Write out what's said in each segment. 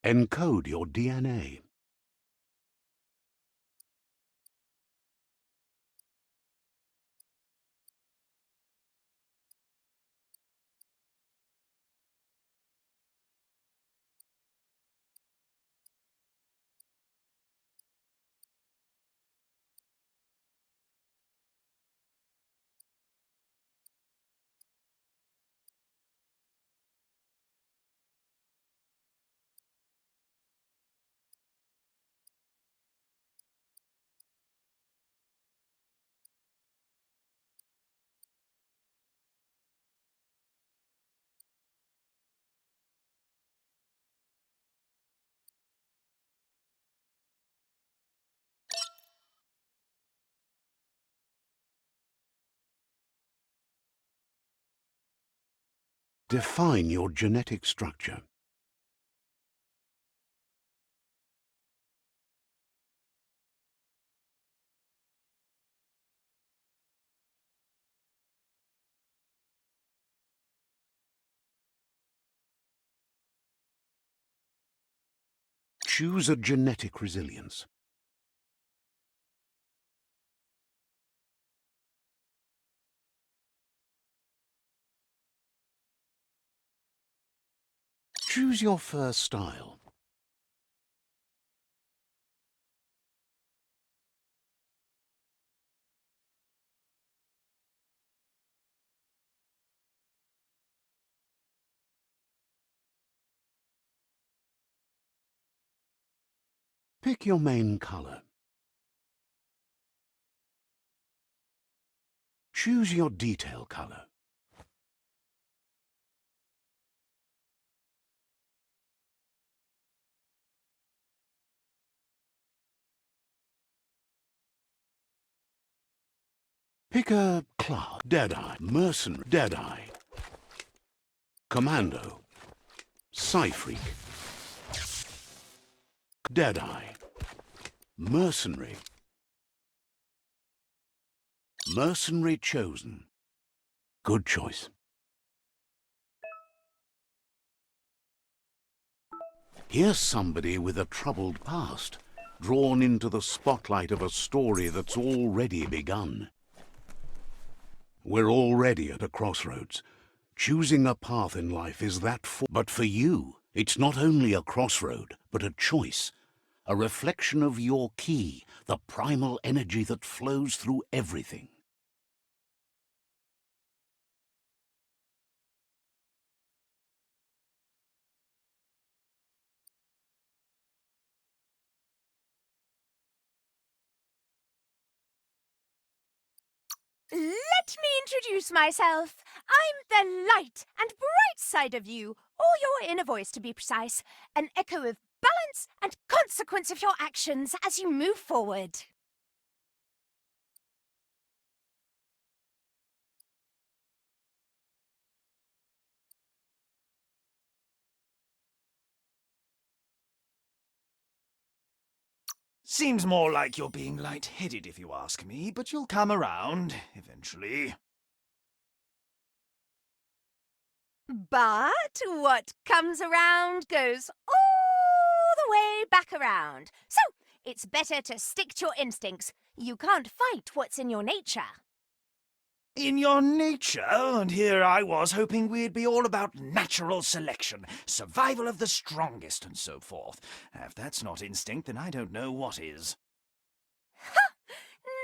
Encode your DNA. Define your genetic structure. Choose a genetic resilience. Choose your fur style. Pick your main color. Choose your detail color. Pick a class. Deadeye, Mercenary, Deadeye, Commando, Psy-Freak, Deadeye, Mercenary, Mercenary chosen. Good choice. Here's somebody with a troubled past, drawn into the spotlight of a story that's already begun. We're already at a crossroads. Choosing a path in life is but for you, it's not only a crossroad, but a choice. A reflection of your key, the primal energy that flows through everything. Let me introduce myself. I'm the light and bright side of you, or your inner voice to be precise, an echo of balance and consequence of your actions as you move forward. Seems more like you're being light-headed if you ask me, but you'll come around eventually. But what comes around goes all the way back around. So, it's better to stick to your instincts. You can't fight what's in your nature. In your nature, and here I was hoping we'd be all about natural selection, survival of the strongest, and so forth. If that's not instinct, then I don't know what is.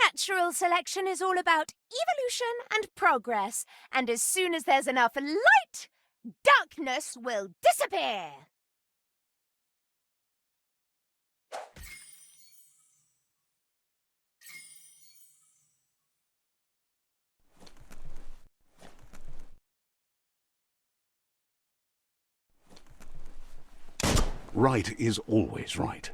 Natural selection is all about evolution and progress, and as soon as there's enough light, darkness will disappear. Right is always right.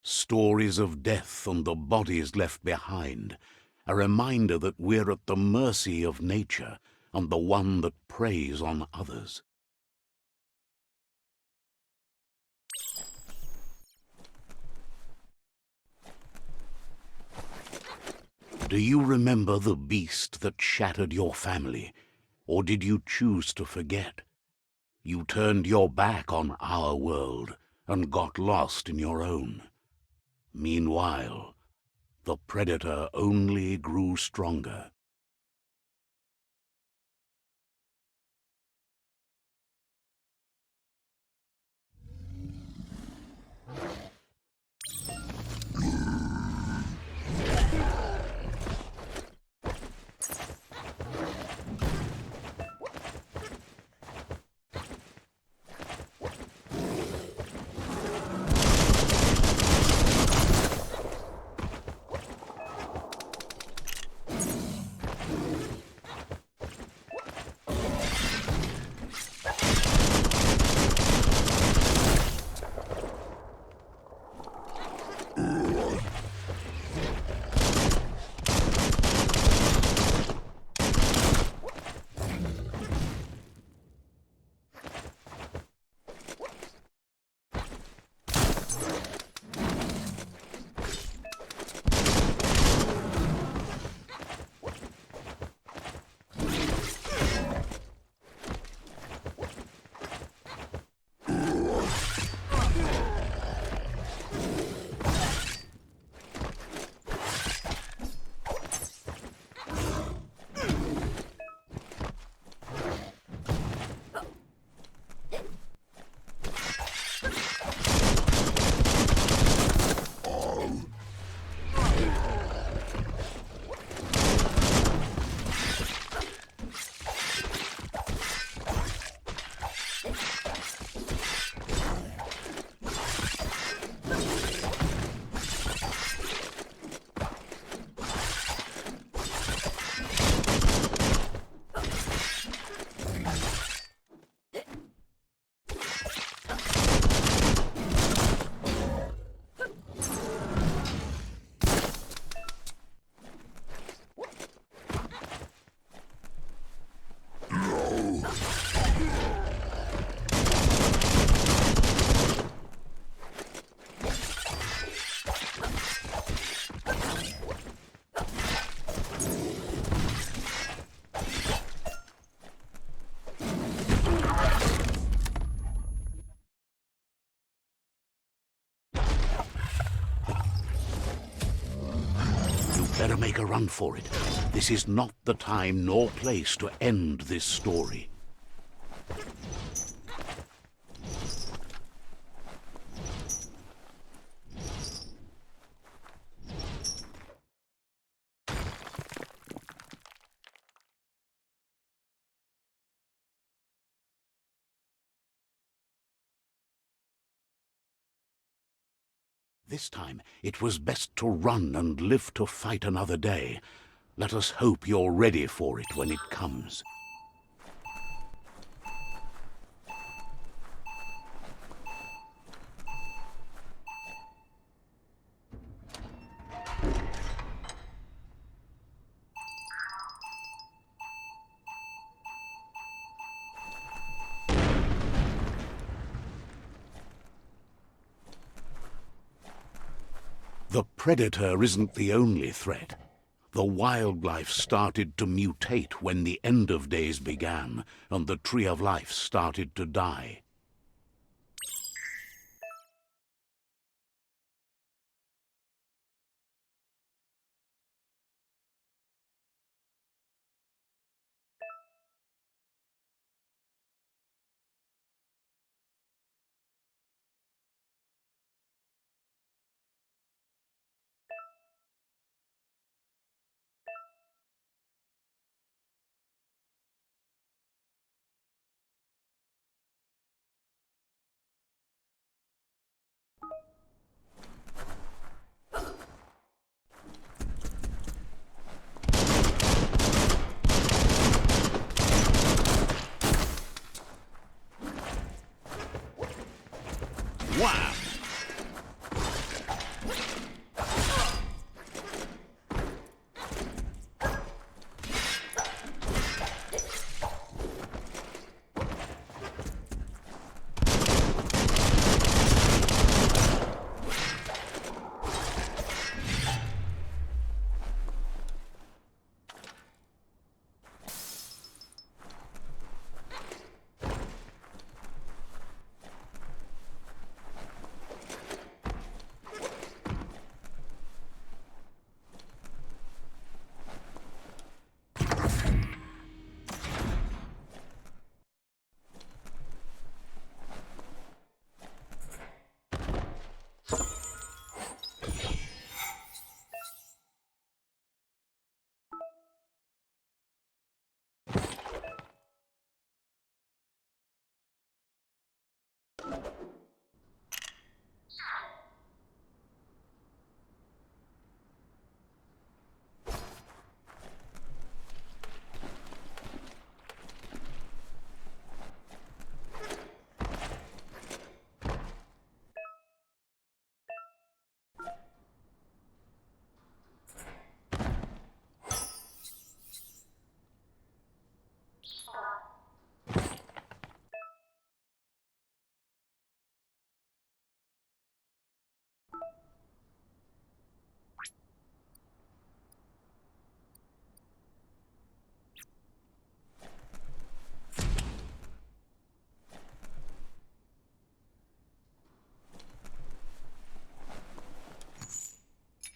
Stories of death and the bodies left behind, a reminder that we're at the mercy of nature and the one that preys on others. Do you remember the beast that shattered your family, or did you choose to forget? You turned your back on our world and got lost in your own. Meanwhile, the predator only grew stronger. Better make a run for it. This is not the time nor place to end this story. This time, it was best to run and live to fight another day. Let us hope you're ready for it when it comes. The predator isn't the only threat. The wildlife started to mutate when the end of days began, and the tree of life started to die.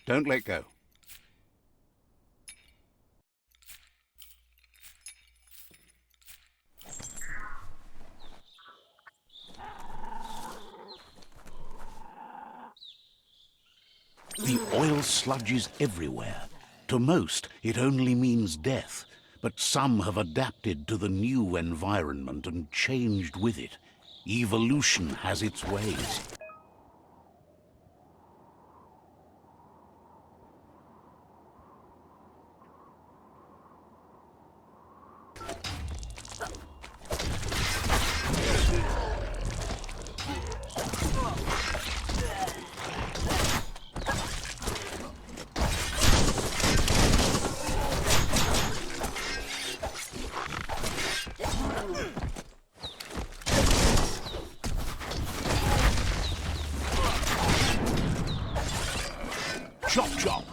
Don't let go. The oil sludges everywhere. To most, it only means death, but some have adapted to the new environment and changed with it. Evolution has its ways. Chop, chop!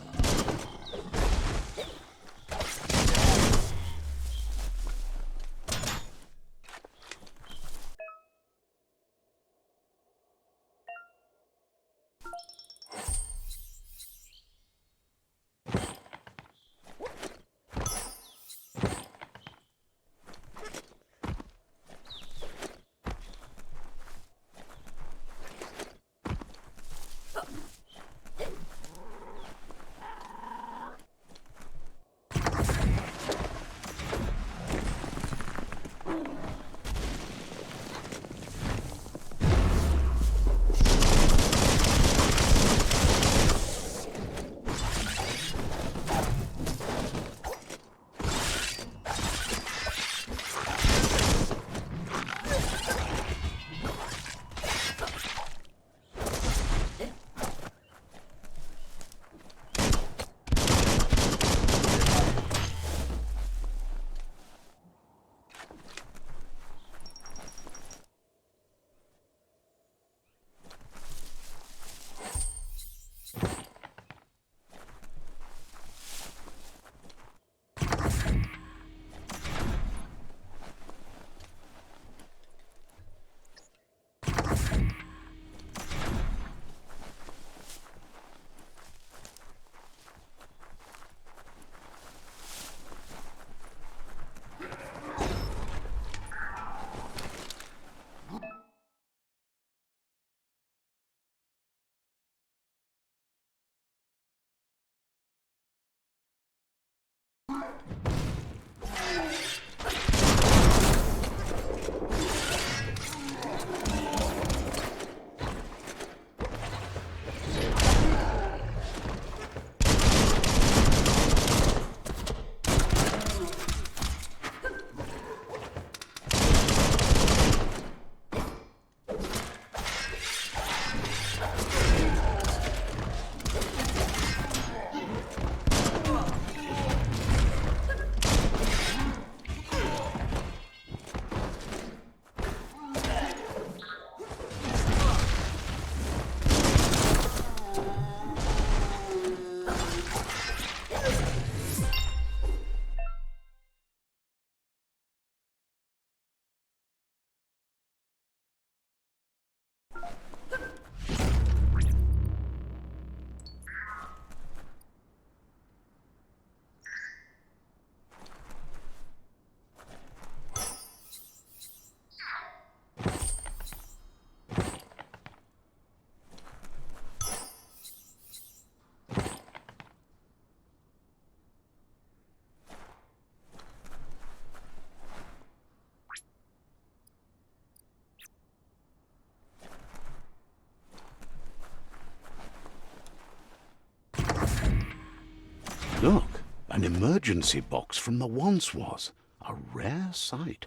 Look, an emergency box from the once was. A rare sight.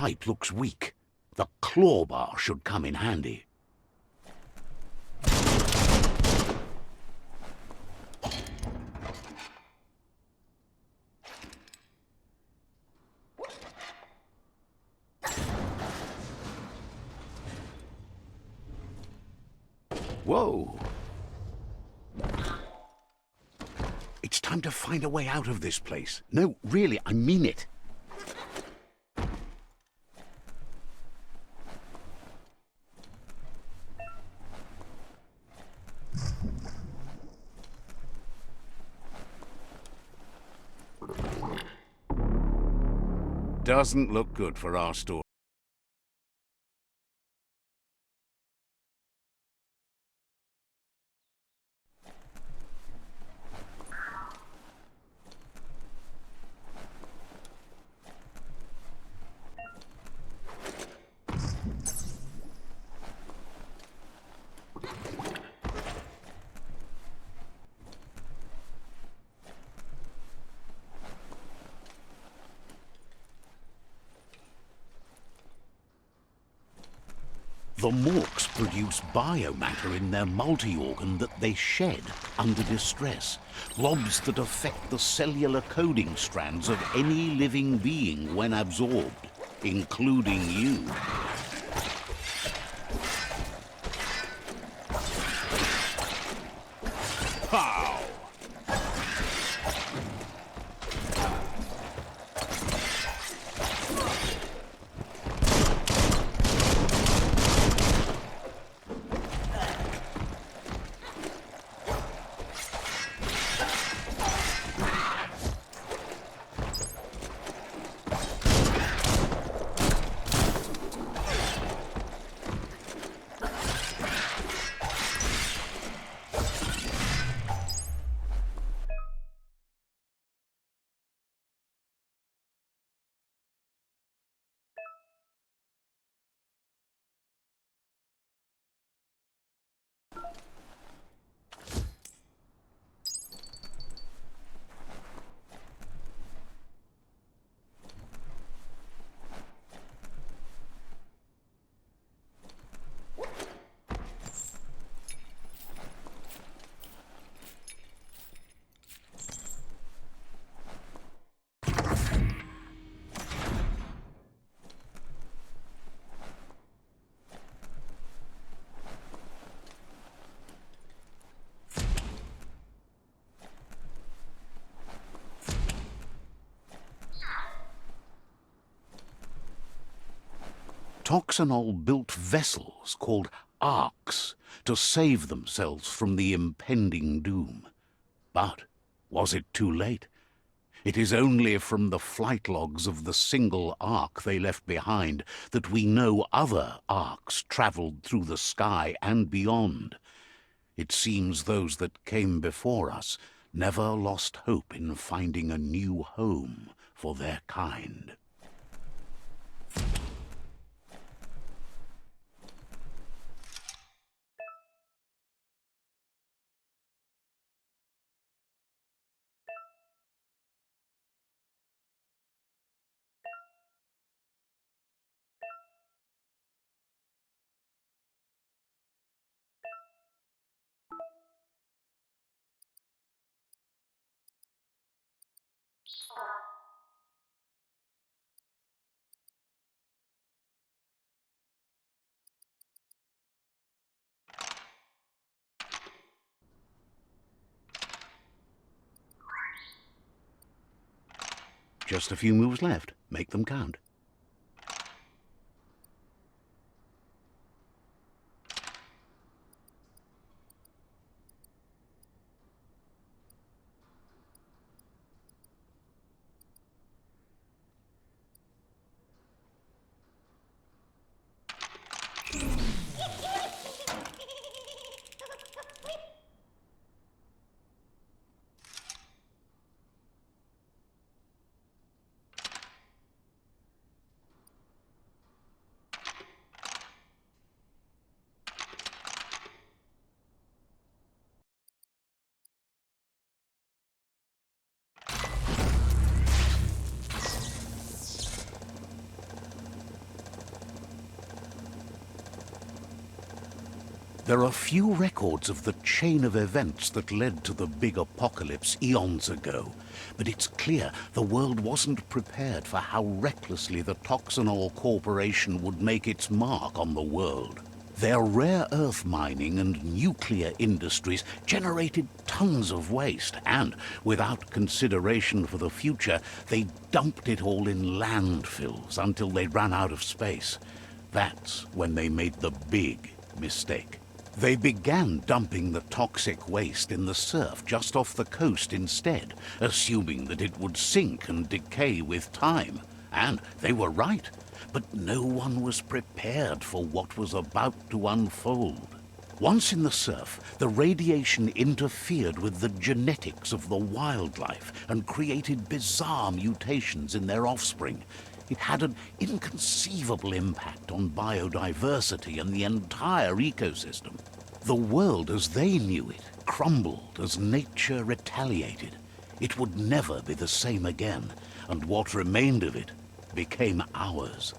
pipe looks weak. The claw bar should come in handy. Whoa! It's time to find a way out of this place. No, really, I mean it. Doesn't look good for our story. The morks produce biomatter in their multi-organ that they shed under distress, blobs that affect the cellular coding strands of any living being when absorbed, including you. Pow! Toxanol built vessels called arks to save themselves from the impending doom. But was it too late? It is only from the flight logs of the single ark they left behind that we know other arks travelled through the sky and beyond. It seems those that came before us never lost hope in finding a new home for their kind. Just a few moves left. Make them count. There are few records of the chain of events that led to the big apocalypse eons ago, but it's clear the world wasn't prepared for how recklessly the Toxanol Corporation would make its mark on the world. Their rare earth mining and nuclear industries generated tons of waste, and, without consideration for the future, they dumped it all in landfills until they ran out of space. That's when they made the big mistake. They began dumping the toxic waste in the surf just off the coast instead, assuming that it would sink and decay with time. And they were right, but no one was prepared for what was about to unfold. Once in the surf, the radiation interfered with the genetics of the wildlife and created bizarre mutations in their offspring. It had an inconceivable impact on biodiversity and the entire ecosystem. The world as they knew it crumbled as nature retaliated. It would never be the same again, and what remained of it became ours.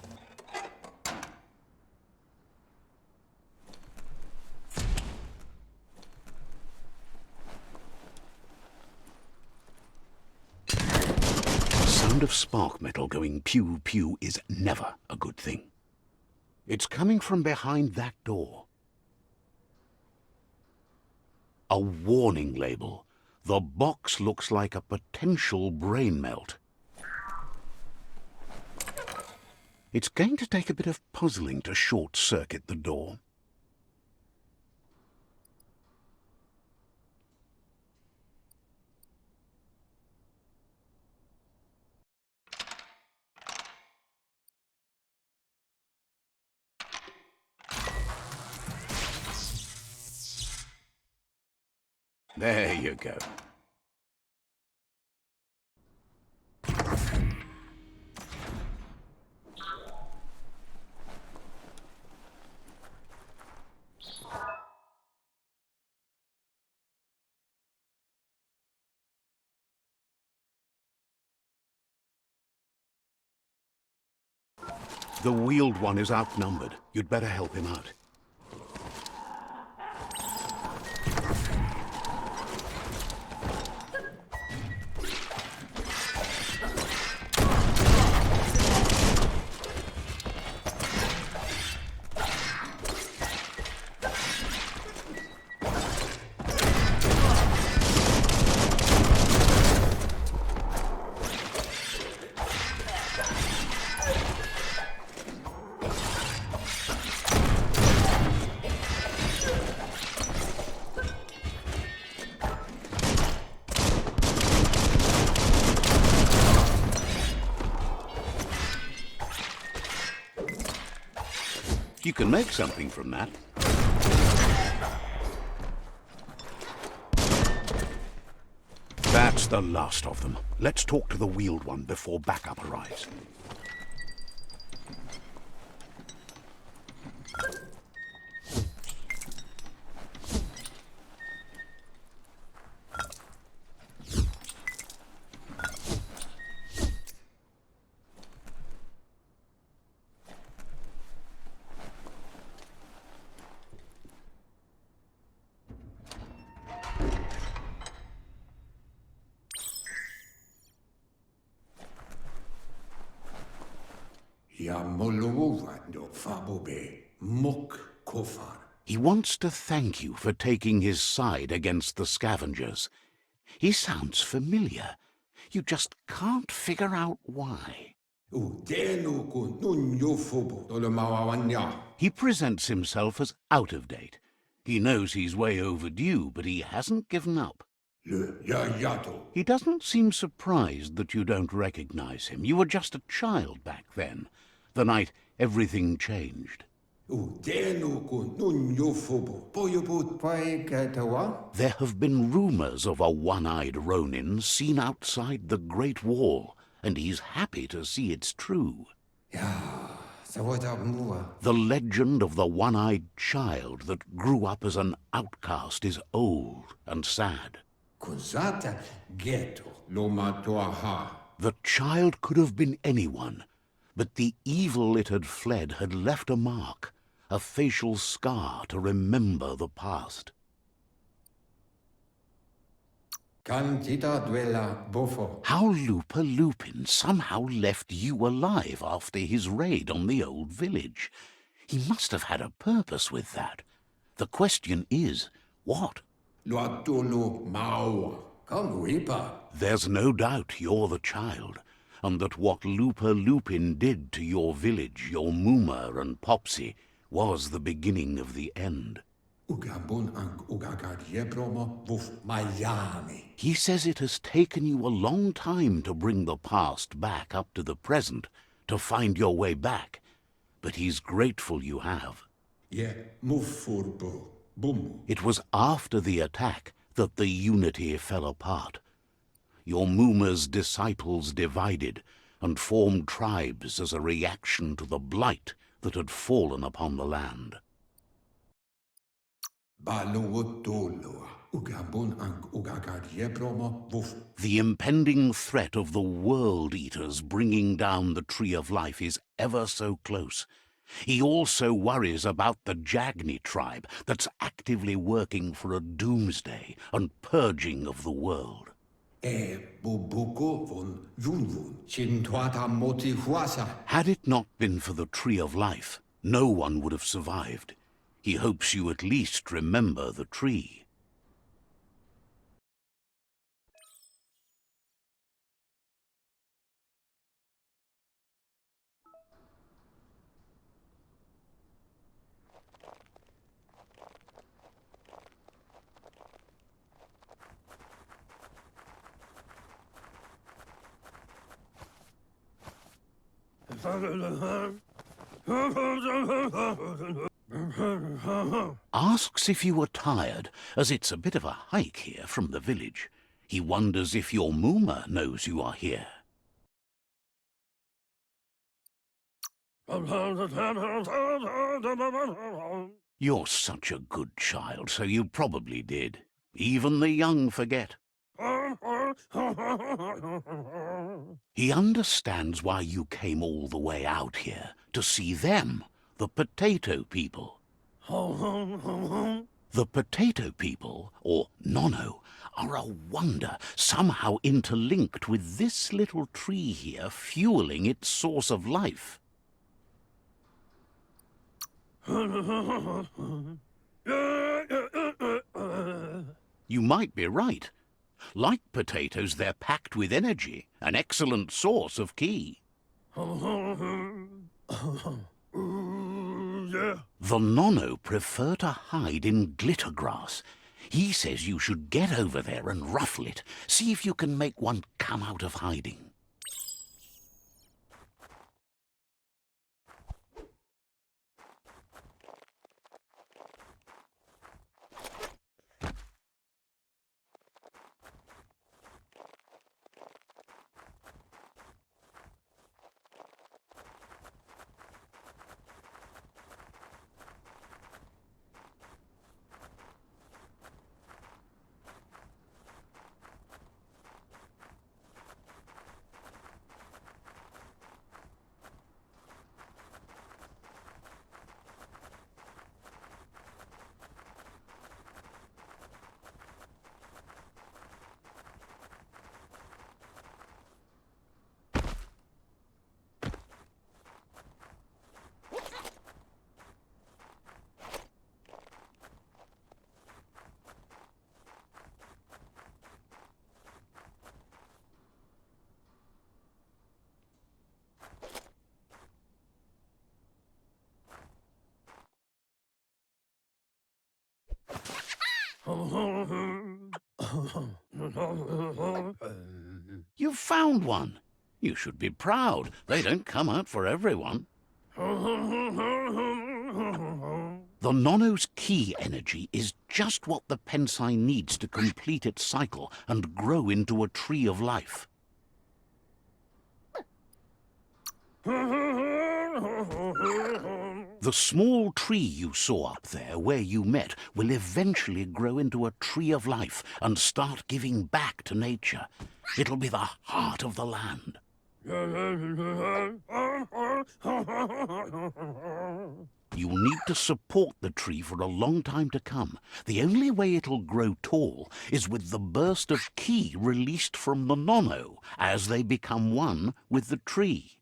The sound of spark metal going pew-pew is never a good thing. It's coming from behind that door. A warning label. The box looks like a potential brain melt. It's going to take a bit of puzzling to short-circuit the door. There you go. The wheeled one is outnumbered. You'd better help him out. You can make something from that. That's the last of them. Let's talk to the wheeled one before backup arrives. He wants to thank you for taking his side against the scavengers. He sounds familiar. You just can't figure out why. He presents himself as out of date. He knows he's way overdue, but he hasn't given up. He doesn't seem surprised that you don't recognize him. You were just a child back then, the night everything changed. There have been rumors of a one-eyed Ronin seen outside the Great Wall, and he's happy to see it's true. The legend of the one-eyed child that grew up as an outcast is old and sad. The child could have been anyone, but the evil it had fled had left a mark. a facial scar to remember the past. Candida duela bofo. How Looper Lupin somehow left you alive after his raid on the old village. He must have had a purpose with that. The question is, what? Luatulu mau. Conguipa. There's no doubt you're the child, and that what Looper Lupin did to your village, your Mooma and Popsy, was the beginning of the end. Ugabun ang ugagad yebromo buf Miami. He says it has taken you a long time to bring the past back up to the present, to find your way back, but he's grateful you have. Ye mufurbo. Bum. It was after the attack that the unity fell apart. Your Mooma's disciples divided and formed tribes as a reaction to the blight that had fallen upon the land. Baluwutulu. Ugabun ang ugagad yebromo buf. The impending threat of the World Eaters bringing down the Tree of Life is ever so close. He also worries about the Jagni tribe that's actively working for a doomsday and purging of the world. E bubuko von yunvun. Chintuata moti huasa. Had it not been for the Tree of Life, no one would have survived. He hopes you at least remember the tree. Asks if you were tired, as it's a bit of a hike here from the village. He wonders if your Mooma knows you are here. You're such a good child, so you probably did. Even the young forget. He understands why you came all the way out here, to see them, the potato people. The potato people, or Nono, are a wonder, somehow interlinked with this little tree here, fueling its source of life. You might be right. Like potatoes, they're packed with energy, an excellent source of ki. The Nono prefer to hide in glitter grass. He says you should get over there and ruffle it. See if you can make one come out of hiding. You found one. You should be proud. They don't come out for everyone. The Nono's ki energy is just what the Pensai needs to complete its cycle and grow into a tree of life. The small tree you saw up there where you met will eventually grow into a tree of life and start giving back to nature. It'll be the heart of the land. You'll need to support the tree for a long time to come. The only way it'll grow tall is with the burst of ki released from the nono as they become one with the tree.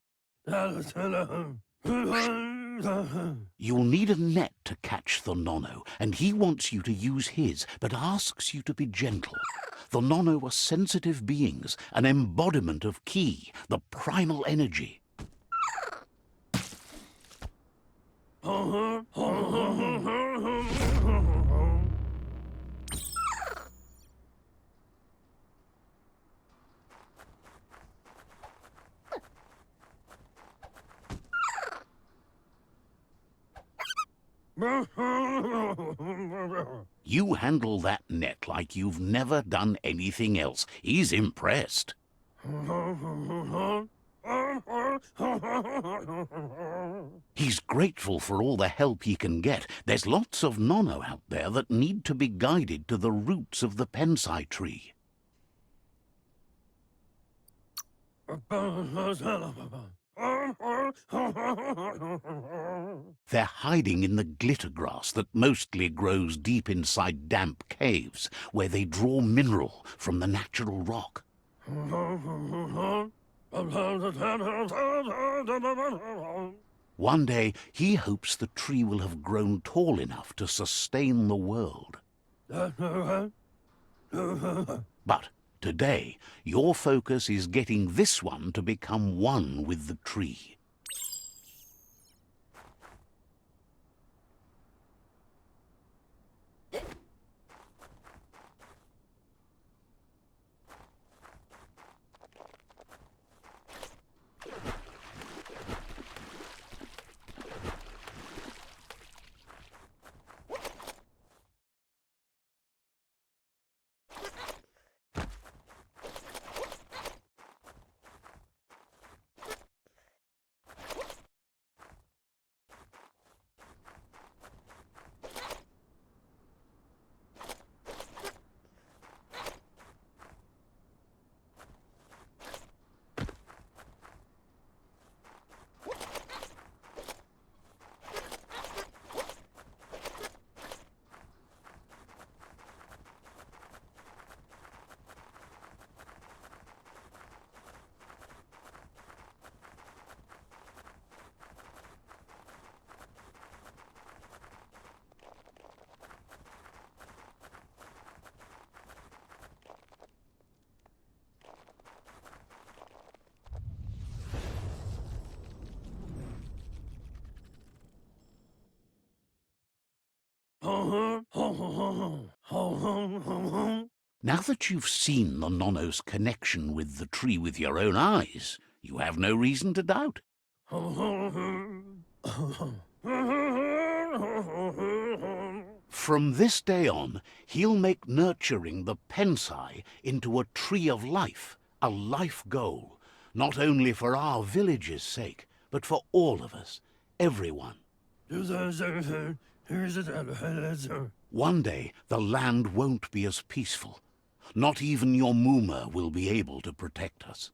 You'll need a net to catch the nono, and he wants you to use his, but asks you to be gentle. The nono are sensitive beings, an embodiment of ki, the primal energy. You handle that net like you've never done anything else. He's impressed. He's grateful for all the help he can get. There's lots of nono out there that need to be guided to the roots of the pensai tree. They're hiding in the glitter grass that mostly grows deep inside damp caves, where they draw mineral from the natural rock. One day, he hopes the tree will have grown tall enough to sustain the world. But today, your focus is getting this one to become one with the tree. Now that you've seen the nono's connection with the tree with your own eyes, you have no reason to doubt. From this day on, he'll make nurturing the pensai into a tree of life, a life goal, not only for our village's sake, but for all of us, everyone. One day, the land won't be as peaceful. Not even your Mooma will be able to protect us.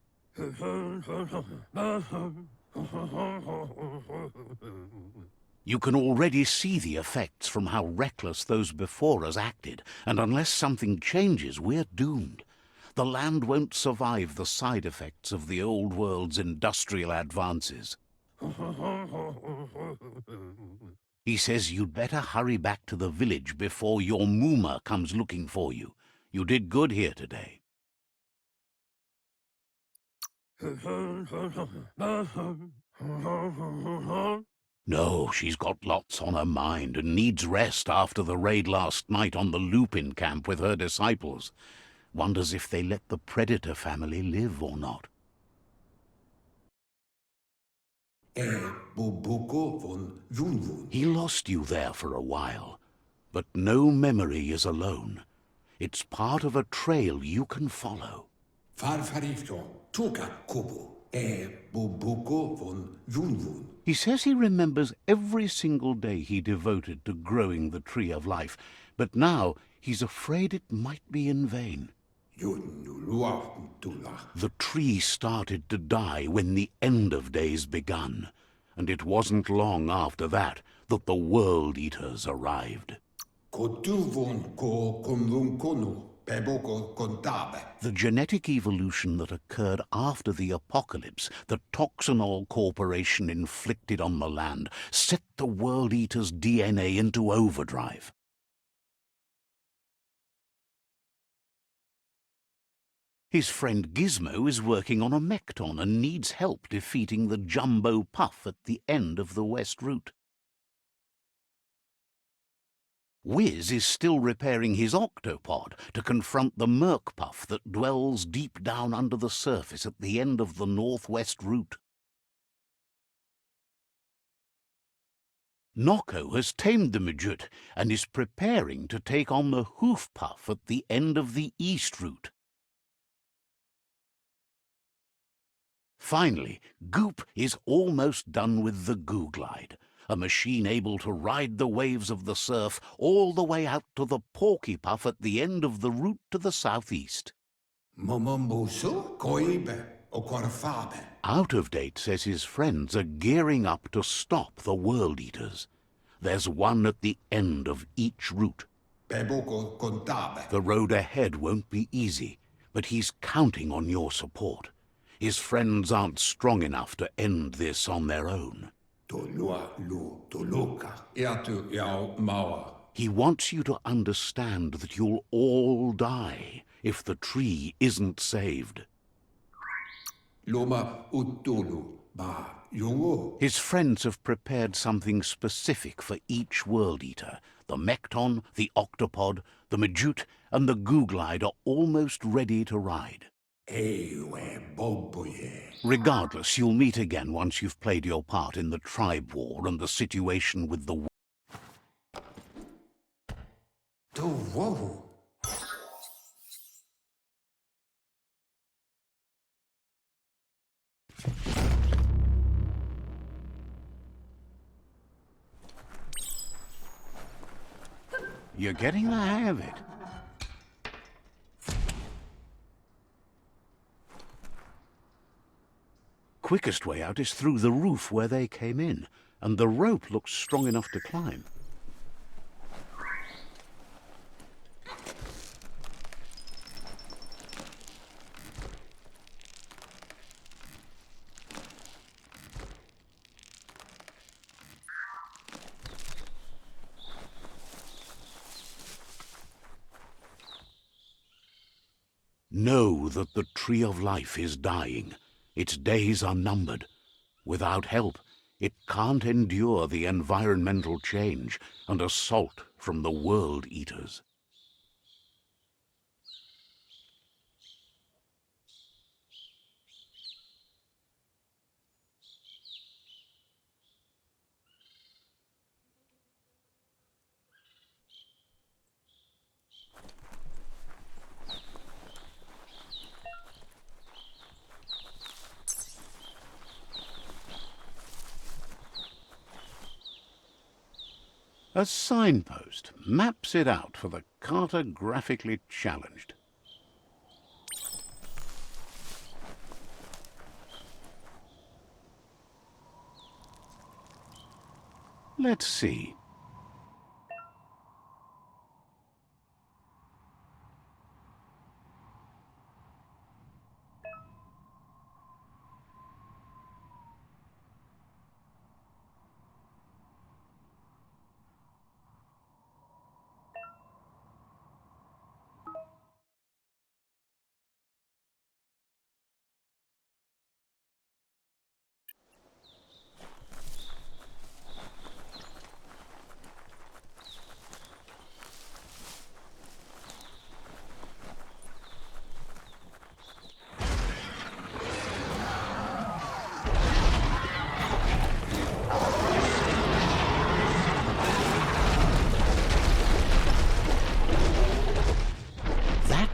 You can already see the effects from how reckless those before us acted, and unless something changes, we're doomed. The land won't survive the side effects of the old world's industrial advances. He says you'd better hurry back to the village before your Mooma comes looking for you. You did good here today. No, she's got lots on her mind and needs rest after the raid last night on the Lupin camp with her disciples. Wonders if they let the Predator family live or not. He lost you there for a while, but no memory is alone. It's part of a trail you can follow. He says he remembers every single day he devoted to growing the tree of life, but now he's afraid it might be in vain. The tree started to die when the end of days begun, and it wasn't long after that that the World Eaters arrived. Kotuvon ko kumvunkono, peboko kontabe. The genetic evolution that occurred after the apocalypse that Toxanol Corporation inflicted on the land set the World Eater's DNA into overdrive. His friend Gizmo is working on a Mekton and needs help defeating the Jumbo Puff at the end of the West Route. Wiz is still repairing his octopod to confront the Merc Puff that dwells deep down under the surface at the end of the Northwest Route. Nocco has tamed the Midget and is preparing to take on the Hoof Puff at the end of the East Route. Finally, Goop is almost done with the Googlide, a machine able to ride the waves of the surf all the way out to the Porky Puff at the end of the route to the southeast. Momomboso, koibe, okorfabe. Out of Date says his friends are gearing up to stop the World Eaters. There's one at the end of each route. Peboko kontabe. The road ahead won't be easy, but he's counting on your support. His friends aren't strong enough to end this on their own. Tolua lu toluka. Iatu yao mawa. He wants you to understand that you'll all die if the tree isn't saved. Loma utulu ba yungo. His friends have prepared something specific for each World Eater. The Mekton, the Octopod, the Majute, and the Googlide are almost ready to ride. Regardless, you'll meet again once you've played your part in the tribe war and the situation with the... You're getting the hang of it. Quickest way out is through the roof where they came in, and the rope looks strong enough to climb. Know that the Tree of Life is dying. Its days are numbered. Without help, it can't endure the environmental change and assault from the World Eaters. A signpost maps it out for the cartographically challenged. Let's see.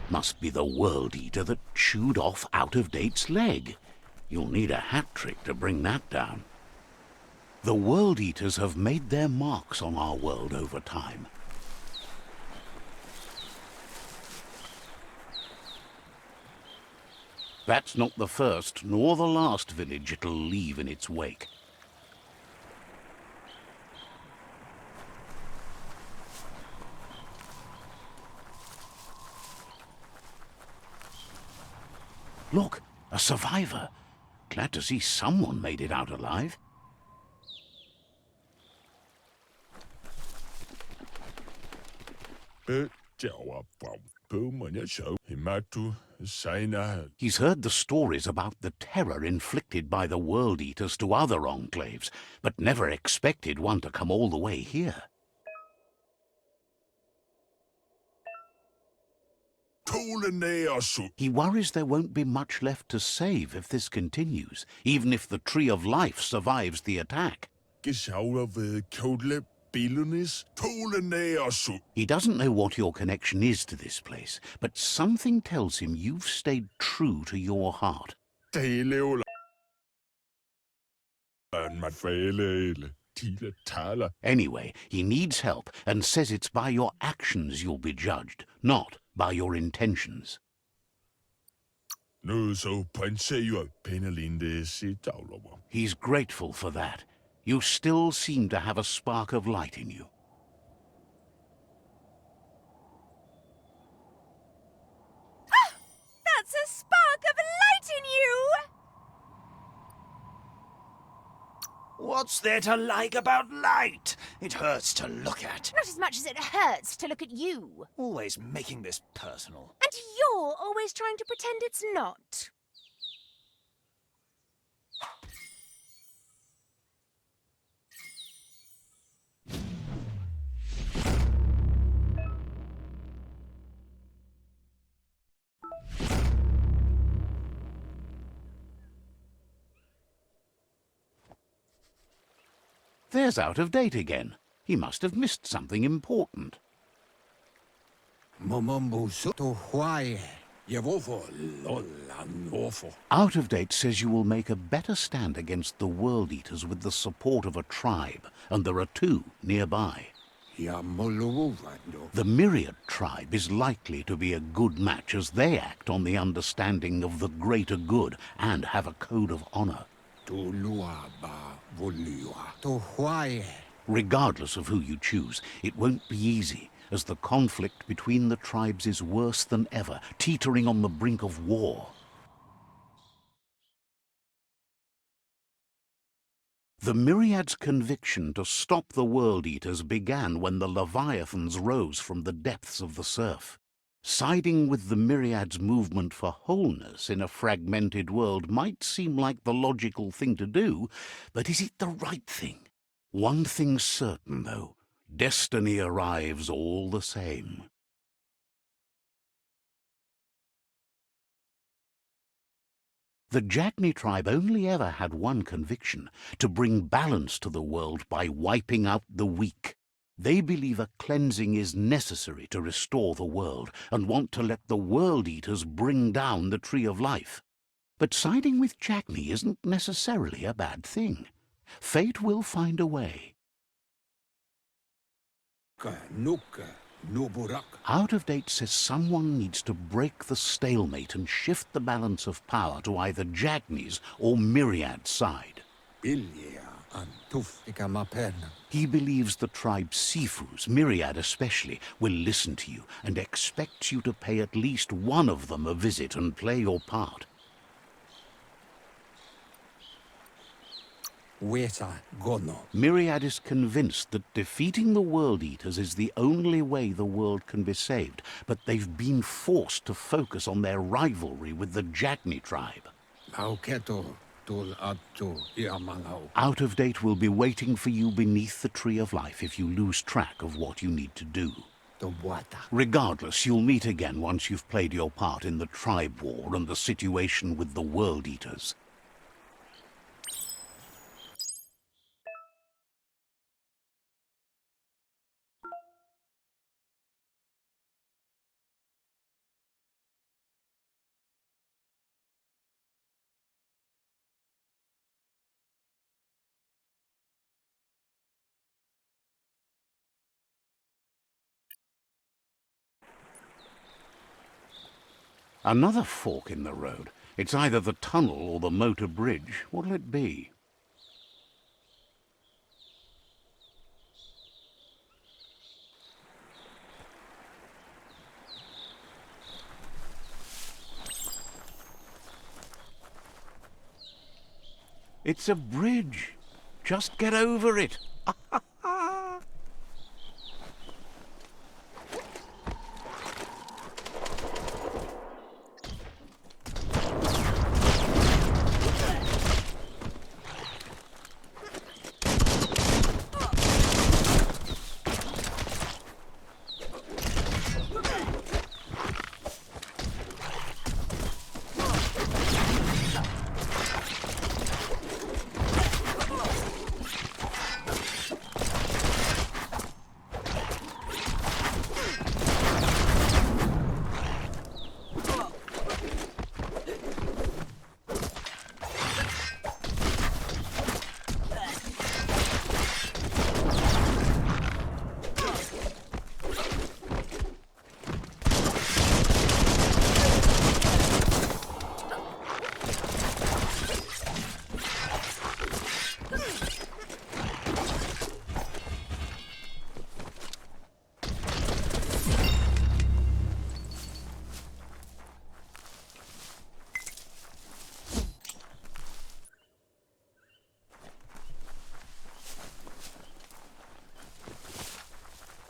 Must be the World Eater that chewed off Out of Date's leg. You'll need a hat trick to bring that down. The World Eaters have made their marks on our world over time. That's not the first nor the last village it'll leave in its wake. Look, a survivor. Glad to see someone made it out alive. He's heard the stories about the terror inflicted by the World Eaters to other enclaves, but never expected one to come all the way here. He worries there won't be much left to save if this continues, even if the Tree of Life survives the attack. He doesn't know what your connection is to this place, but something tells him you've stayed true to your heart. Anyway, he needs help and says it's by your actions you'll be judged, not by your intentions. He's grateful for that. You still seem to have a spark of light in you. That's a spark of light in you! What's there to like about light? It hurts to look at. Not as much as it hurts to look at you. Always making this personal. And you're always trying to pretend it's not. There's Out of Date again. He must have missed something important. Out of Date says you will make a better stand against the World Eaters with the support of a tribe, and there are two nearby. The Myriad tribe is likely to be a good match as they act on the understanding of the greater good and have a code of honor. Regardless of who you choose, it won't be easy, as the conflict between the tribes is worse than ever, teetering on the brink of war. The Myriad's conviction to stop the World Eaters began when the Leviathans rose from the depths of the surf. Siding with the Myriad's movement for wholeness in a fragmented world might seem like the logical thing to do, but is it the right thing? One thing's certain, though. Destiny arrives all the same. The Jagni tribe only ever had one conviction: to bring balance to the world by wiping out the weak. They believe a cleansing is necessary to restore the world, and want to let the World Eaters bring down the Tree of Life. But siding with Jagni isn't necessarily a bad thing. Fate will find a way. Out of Date says someone needs to break the stalemate and shift the balance of power to either Jagni's or Myriad's side. He believes the tribe Sifus, Myriad especially, will listen to you and expects you to pay at least one of them a visit and play your part. Myriad is convinced that defeating the World Eaters is the only way the world can be saved, but they've been forced to focus on their rivalry with the Jagni tribe. Out of Date will be waiting for you beneath the Tree of Life if you lose track of what you need to do. Regardless, you'll meet again once you've played your part in the tribe war and the situation with the World Eaters. Another fork in the road. It's either the tunnel or the motor bridge. What'll it be? It's a bridge. Just get over it.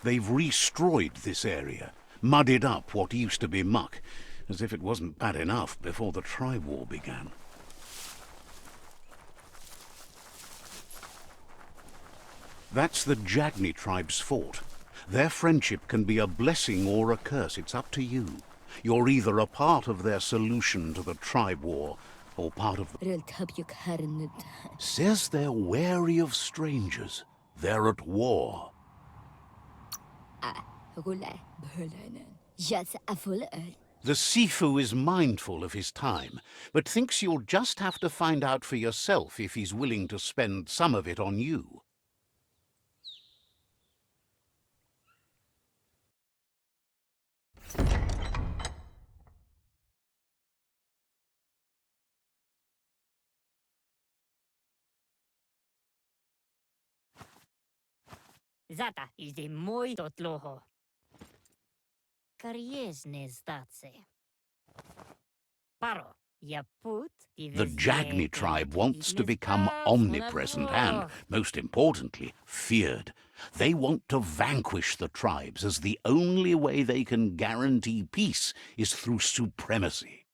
They've restroyed this area, muddied up what used to be muck, as if it wasn't bad enough before the tribe war began. That's the Jagni tribe's fort. Their friendship can be a blessing or a curse. It's up to you. You're either a part of their solution to the tribe war, or part of the... Says they're wary of strangers. They're at war. The Sifu is mindful of his time, but thinks you'll just have to find out for yourself if he's willing to spend some of it on you. Zata is the mój totloho. Kariesne zdace. Paro, ja put... The Jagni tribe wants to become omnipresent and, most importantly, feared. They want to vanquish the tribes, as the only way they can guarantee peace is through supremacy.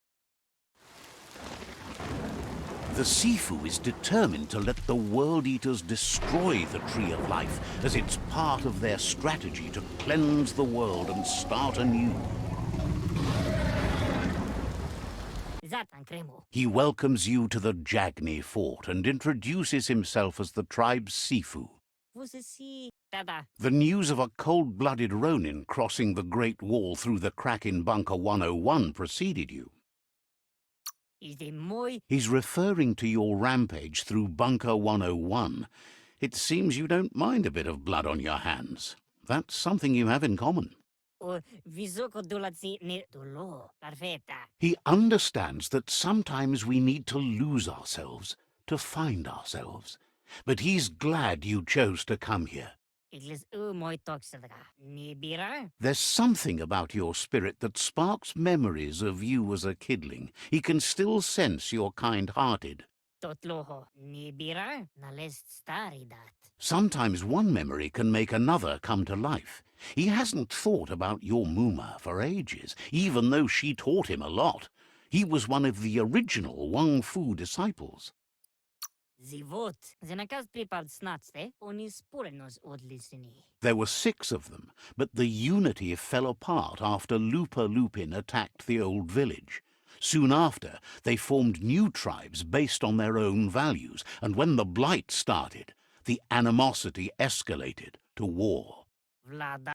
The Sifu is determined to let the World Eaters destroy the Tree of Life, as it's part of their strategy to cleanse the world and start anew. He welcomes you to the Jagni fort and introduces himself as the tribe's Sifu. The news of a cold-blooded Ronin crossing the Great Wall through the crack in Bunker 101 preceded you. He's referring to your rampage through Bunker 101. It seems you don't mind a bit of blood on your hands. That's something you have in common. He understands that sometimes we need to lose ourselves to find ourselves. But he's glad you chose to come here. There's something about your spirit that sparks memories of you as a kidling. He can still sense you're kind-hearted. Sometimes one memory can make another come to life. He hasn't thought about your Muma for ages, even though she taught him a lot. He was one of the original Wang Fu disciples. There were 6 of them, but the unity fell apart after Lupa Lupin attacked the old village. Soon after, they formed new tribes based on their own values, and when the Blight started, the animosity escalated to war. The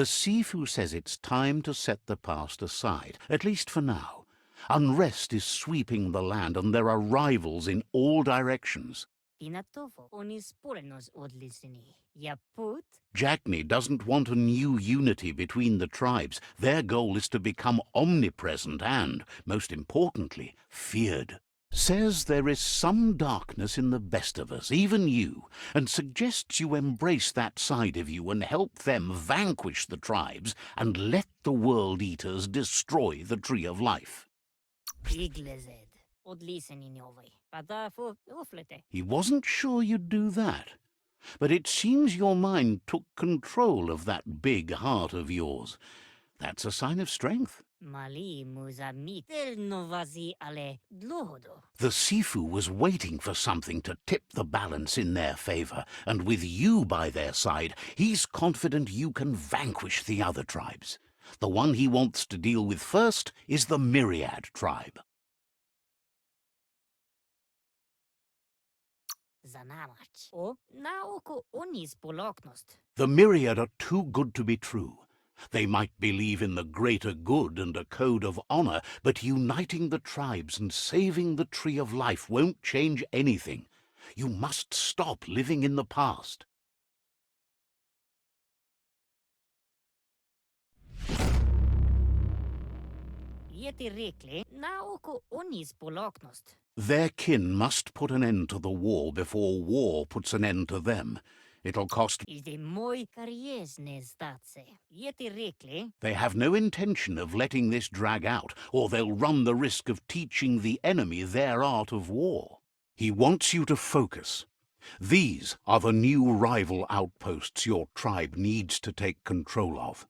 Sifu says it's time to set the past aside, at least for now. Unrest is sweeping the land, and there are rivals in all directions. Jagni doesn't want a new unity between the tribes. Their goal is to become omnipresent and, most importantly, feared. Says there is some darkness in the best of us, even you, and suggests you embrace that side of you and help them vanquish the tribes and let the World Eaters destroy the Tree of Life. odlisen in your way. But for uflete. He wasn't sure you'd do that. But it seems your mind took control of that big heart of yours. That's a sign of strength. Mali muzamit el novazi ale dlohodo. The Sifu was waiting for something to tip the balance in their favor, and with you by their side, he's confident you can vanquish the other tribes. The one he wants to deal with first is the Myriad tribe. Zanamach. O naoko onis poloknost. The Myriad are too good to be true. They might believe in the greater good and a code of honor, but uniting the tribes and saving the Tree of Life won't change anything. You must stop living in the past. Yeti rikli naoko onis poloknost. Their kin must put an end to the war before war puts an end to them. It'll cost... Is de moi kariesne statse. Yeti rikli. They have no intention of letting this drag out, or they'll run the risk of teaching the enemy their art of war. He wants you to focus. These are the new rival outposts your tribe needs to take control of.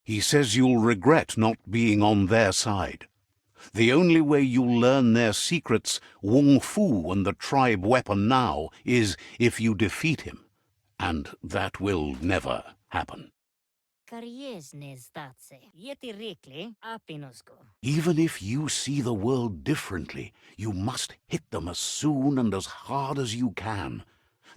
He says you'll regret not being on their side. The only way you'll learn their secrets, Wung Fu and the tribe weapon now, is if you defeat him. And that will never happen. Kariesne statse. Yeti rikli apinosko. Even if you see the world differently, you must hit them as soon and as hard as you can.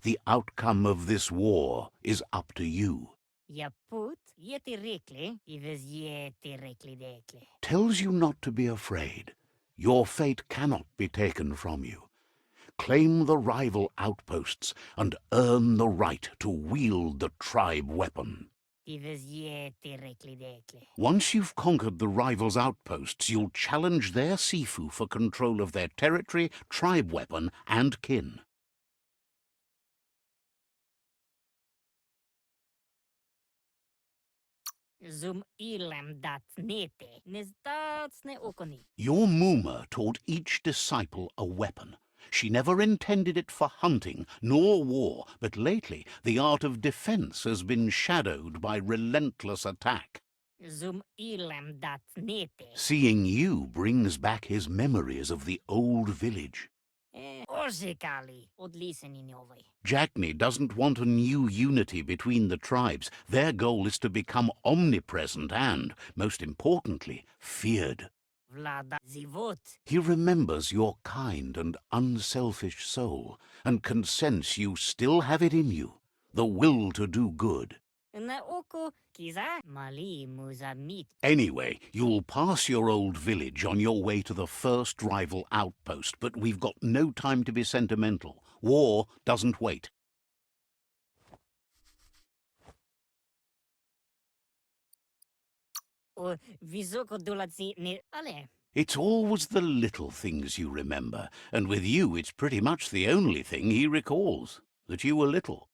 The outcome of this war is up to you. Yaput yeti rikli ives yeti rikli dekli. Tells you not to be afraid. Your fate cannot be taken from you. Claim the rival outposts and earn the right to wield the tribe weapon. Ives yeti rikli dekli. Once you've conquered the rivals' outposts, you'll challenge their Sifu for control of their territory, tribe weapon, and kin. Zum ilam dat nete. Nezdatsne okoni. Your Muma taught each disciple a weapon. She never intended it for hunting nor war, but lately the art of defense has been shadowed by relentless attack. Zum ilam dat nete. Seeing you brings back his memories of the old village. Orzikali odlisen in your way. Jackney doesn't want a new unity between the tribes. Their goal is to become omnipresent and, most importantly, feared. Vlada zivot. He remembers your kind and unselfish soul, and can sense you still have it in you, the will to do good. Na oko kiza mali muzamit. Anyway, you'll pass your old village on your way to the first rival outpost, but we've got no time to be sentimental. War doesn't wait. O visoko dolatsi ne ale. It's always the little things you remember, and with you it's pretty much the only thing he recalls, that you were little.